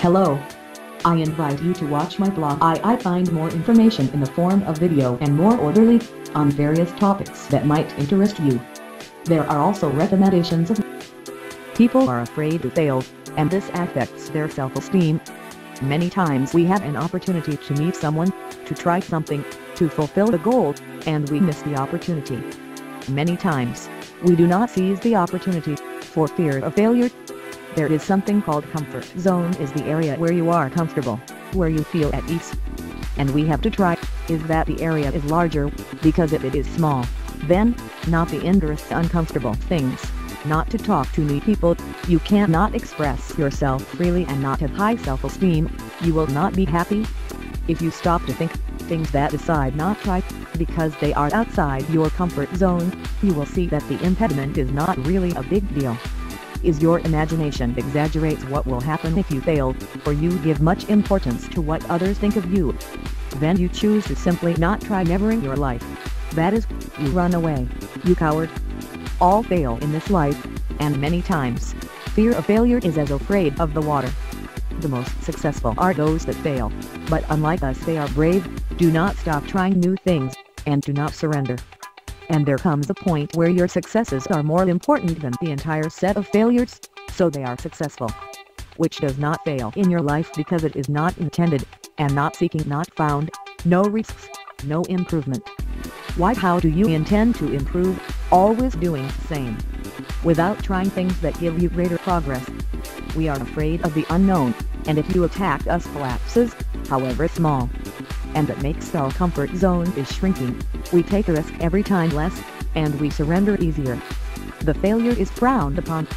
Hello. I invite you to watch my blog. I find more information in the form of video and more orderly, on various topics that might interest you. There are also recommendations of people are afraid to fail, and this affects their self-esteem. Many times we have an opportunity to meet someone, to try something, to fulfill a goal, and we miss the opportunity. Many times, we do not seize the opportunity, for fear of failure. There is something called comfort zone is the area where you are comfortable, where you feel at ease. And we have to try, is that the area is larger, because if it is small, then, not the interest uncomfortable things, not to talk to new people, you cannot express yourself freely and not have high self-esteem, you will not be happy. If you stop to think, things that decide not try, because they are outside your comfort zone, you will see that the impediment is not really a big deal. Is your imagination exaggerates what will happen if you fail, or you give much importance to what others think of you. Then you choose to simply not try never in your life. That is, you run away, you coward. All fail in this life, and many times, fear of failure is as afraid of the water. The most successful are those that fail, but unlike us they are brave, do not stop trying new things, and do not surrender. And there comes a point where your successes are more important than the entire set of failures, so they are successful. Which does not fail in your life because it is not intended, and not seeking not found, no risks, no improvement. Why? How do you intend to improve, always doing the same, without trying things that give you greater progress? We are afraid of the unknown, and if you attack us collapses, however small, and that makes our comfort zone is shrinking, we take a risk every time less, and we surrender easier. The failure is frowned upon.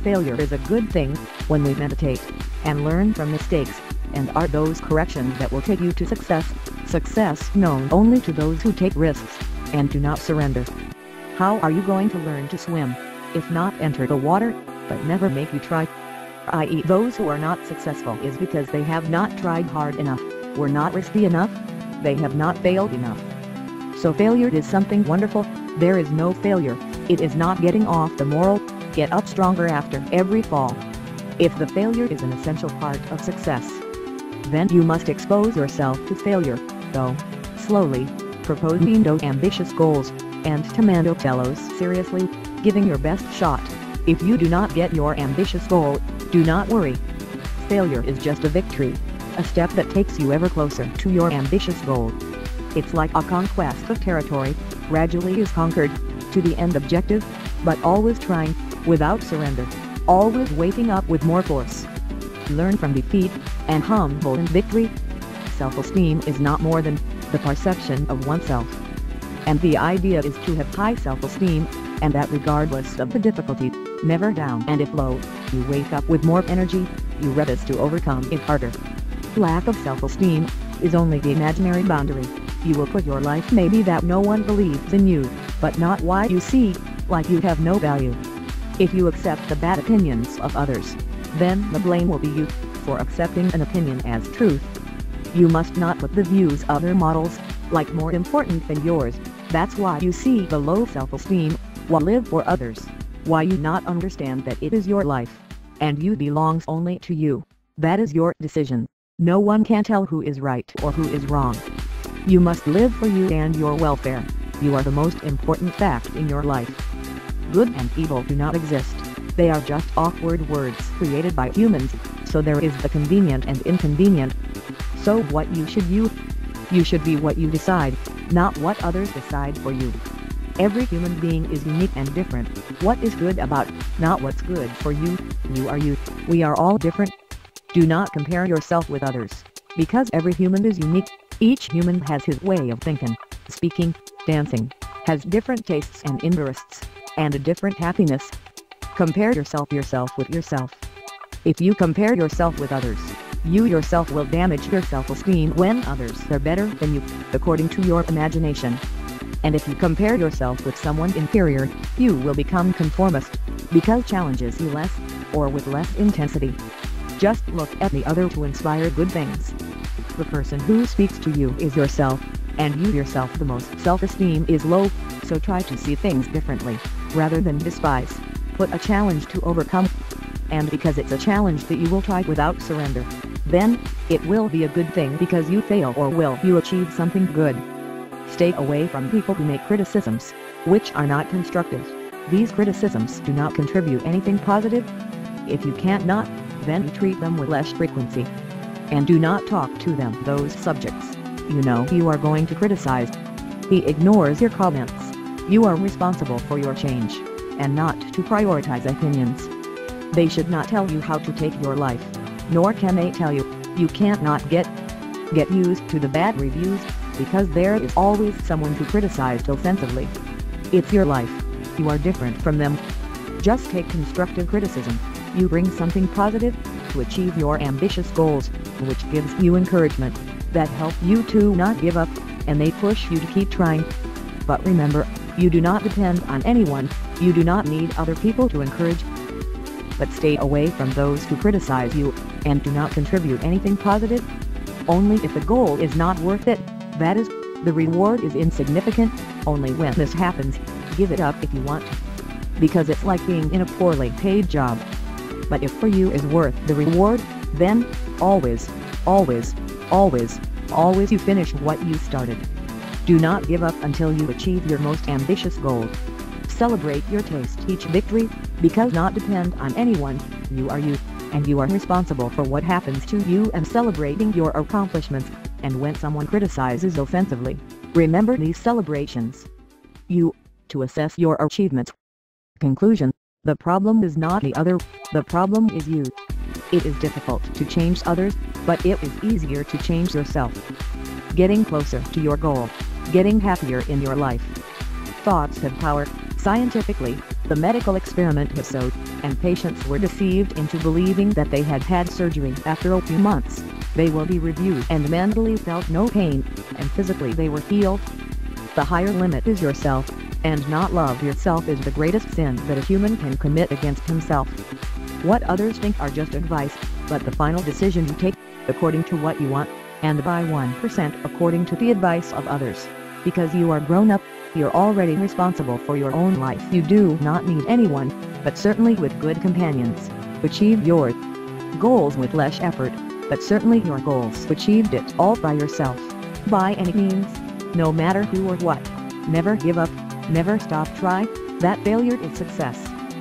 Failure is a good thing, when we meditate, and learn from mistakes, and are those corrections that will take you to success known only to those who take risks, and do not surrender. How are you going to learn to swim, if not enter the water, but never make you try? I.e. those who are not successful is because they have not tried hard enough, were not risky enough, they have not failed enough. So failure is something wonderful, there is no failure, it is not getting off the moral, get up stronger after every fall. If the failure is an essential part of success, then you must expose yourself to failure, though, slowly, proposing those ambitious goals, and tomando fellows seriously, giving your best shot. If you do not get your ambitious goal, do not worry. Failure is just a victory, a step that takes you ever closer to your ambitious goal. It's like a conquest of territory, gradually is conquered, to the end objective, but always trying, without surrender, always waking up with more force. Learn from defeat, and humble in victory. Self-esteem is not more than the perception of oneself. And the idea is to have high self-esteem, and that regardless of the difficulty, never down, and if low, you wake up with more energy, you resist to overcome it harder. Lack of self-esteem is only the imaginary boundary. You will put your life maybe that no one believes in you, but not why you see, like you have no value. If you accept the bad opinions of others, then the blame will be you, for accepting an opinion as truth. You must not put the views of other models, like more important than yours, that's why you see the low self-esteem, while live for others. Why you not understand that it is your life, and you belongs only to you, that is your decision. No one can tell who is right or who is wrong. You must live for you and your welfare, you are the most important fact in your life. Good and evil do not exist, they are just awkward words created by humans, so there is the convenient and inconvenient. So what you should be what you decide, not what others decide for you. Every human being is unique and different, what is good about, not what's good for you, you are you, we are all different. Do not compare yourself with others, because every human is unique, each human has his way of thinking, speaking, dancing, has different tastes and interests, and a different happiness. Compare yourself with yourself. If you compare yourself with others, you yourself will damage your self-esteem when others are better than you, according to your imagination. And if you compare yourself with someone inferior, you will become conformist, because challenges you less, or with less intensity. Just look at the other to inspire good things. The person who speaks to you is yourself, and you yourself the most self-esteem is low, so try to see things differently, rather than despise. Put a challenge to overcome. and because it's a challenge that you will try without surrender. Then, it will be a good thing because you fail, or will you achieve something good. Stay away from people who make criticisms, which are not constructive. These criticisms do not contribute anything positive. If you can't not, then you treat them with less frequency. And do not talk to them those subjects you are going to criticize. He ignores your comments. You are responsible for your change, and not to prioritize opinions. They should not tell you how to take your life, nor can they tell you, you can't not get used to the bad reviews, because there is always someone to criticize offensively. It's your life. You are different from them. Just take constructive criticism. You bring something positive to achieve your ambitious goals, which gives you encouragement, that help you to not give up, and they push you to keep trying. But remember, you do not depend on anyone, you do not need other people to encourage. But stay away from those who criticize you, and do not contribute anything positive. Only if the goal is not worth it, that is, the reward is insignificant. Only when this happens, give it up if you want to. Because it's like being in a poorly paid job. But if for you is worth the reward, then, always you finish what you started. Do not give up until you achieve your most ambitious goal. Celebrate your taste each victory, because not depend on anyone, you are you, and you are responsible for what happens to you, and celebrating your accomplishments. And when someone criticizes offensively, remember these celebrations. To assess your achievements. Conclusion: the problem is not the other, the problem is you. It is difficult to change others, but it is easier to change yourself. Getting closer to your goal. Getting happier in your life. Thoughts have power. Scientifically, the medical experiment has showed, and patients were deceived into believing that they had had surgery after a few months. They will be reviewed and mentally felt no pain, and physically they were healed. The higher limit is yourself, and not love yourself is the greatest sin that a human can commit against himself. What others think are just advice, but the final decision you take, according to what you want, and by 1% according to the advice of others. Because you are grown up, you're already responsible for your own life. You do not need anyone, but certainly with good companions. Achieve your goals with less effort, but certainly your goals achieved it all by yourself. By any means, no matter who or what. Never give up, never stop trying. That failure is success.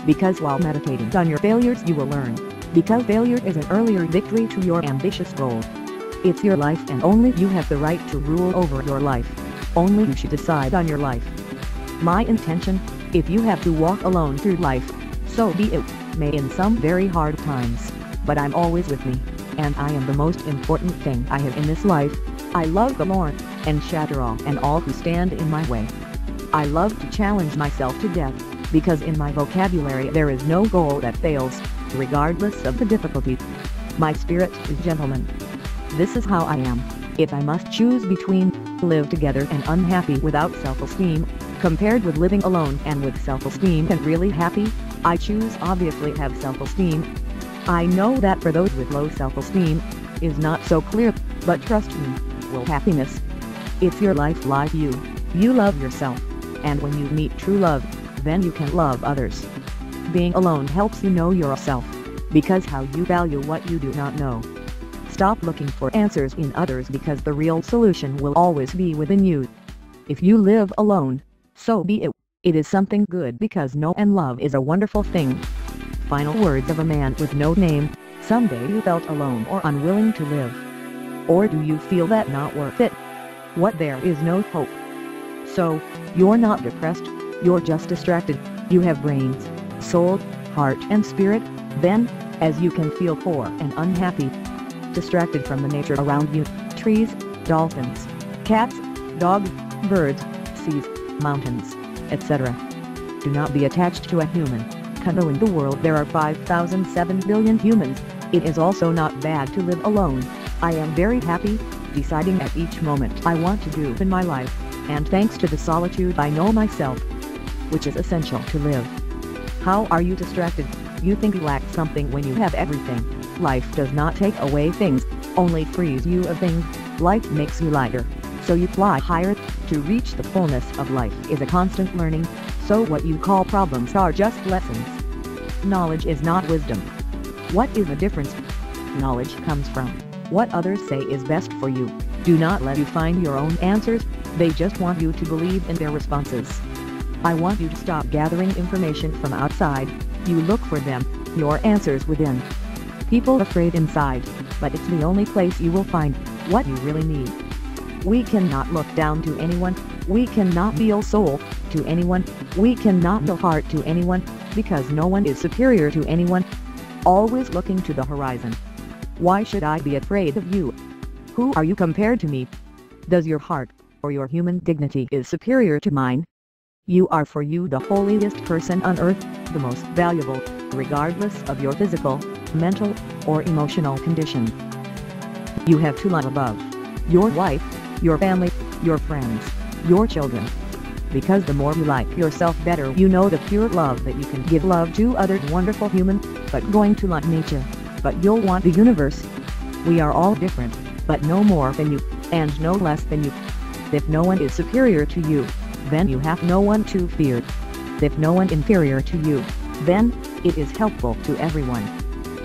Because while meditating on your failures you will learn. Because failure is an earlier victory to your ambitious goal. It's your life, and only you have the right to rule over your life. Only you should decide on your life. My intention: if you have to walk alone through life, so be it, may in some very hard times. But I'm always with me, and I am the most important thing I have in this life. I love the Lord, and shatter all and all who stand in my way. I love to challenge myself to death, because in my vocabulary there is no goal that fails, regardless of the difficulty. My spirit is gentleman. This is how I am. If I must choose between live together and unhappy without self-esteem, compared with living alone and with self-esteem and really happy, I choose obviously have self-esteem. I know that for those with low self-esteem, is not so clear, but trust me, will happiness. It's your life like you. You love yourself, and when you meet true love, then you can love others. Being alone helps you know yourself, because how you value what you do not know. Stop looking for answers in others, because the real solution will always be within you. If you live alone, so be it. It is something good, because know and love is a wonderful thing. Final words of a man with no name: someday you felt alone or unwilling to live. Or do you feel that not worth it? What, there is no hope? So, you're not depressed, you're just distracted. You have brains, soul, heart and spirit. Then, as you can feel poor and unhappy, distracted from the nature around you, trees, dolphins, cats, dogs, birds, seas, mountains, etc. Do not be attached to a human. Know in the world there are 5,007 billion humans. It is also not bad to live alone. I am very happy, deciding at each moment I want to do in my life, and thanks to the solitude I know myself, which is essential to live. How are you distracted? You think you lack something when you have everything. Life does not take away things, only frees you of things. Life makes you lighter, so you fly higher. To reach the fullness of life is a constant learning, so what you call problems are just lessons. Knowledge is not wisdom. What is the difference? Knowledge comes from what others say is best for you. Do not let you find your own answers, they just want you to believe in their responses. I want you to stop gathering information from outside, you look for them, your answers within. People afraid inside, but it's the only place you will find what you really need. We cannot look down to anyone, we cannot feel soul to anyone, we cannot feel heart to anyone, because no one is superior to anyone. Always looking to the horizon. Why should I be afraid of you? Who are you compared to me? Does your heart, or your human dignity is superior to mine? You are for you the holiest person on earth, the most valuable, regardless of your physical, mental, or emotional condition. You have to love above your wife, your family, your friends, your children. Because the more you like yourself better you know the pure love that you can give love to other wonderful human, but going to love nature, but you'll want the universe. We are all different, but no more than you, and no less than you. If no one is superior to you, then you have no one to fear. If no one inferior to you, then it is helpful to everyone.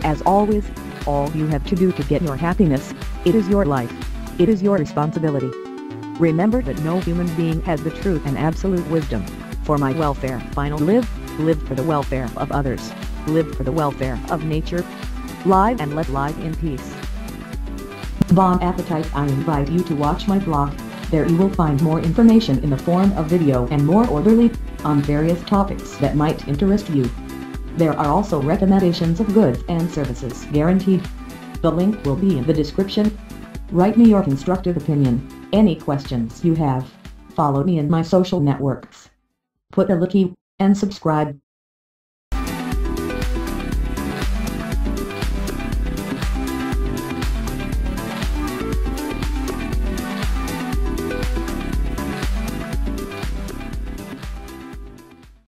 As always, all you have to do to get your happiness, it is your life, it is your responsibility. Remember that no human being has the truth and absolute wisdom. For my welfare final live for the welfare of others, live for the welfare of nature. Live and let live in peace. Bon appetit. I invite you to watch my blog. There you will find more information in the form of video and more orderly, on various topics that might interest you. There are also recommendations of goods and services guaranteed. The link will be in the description. Write me your constructive opinion, any questions you have. Follow me in my social networks. Put a like and subscribe.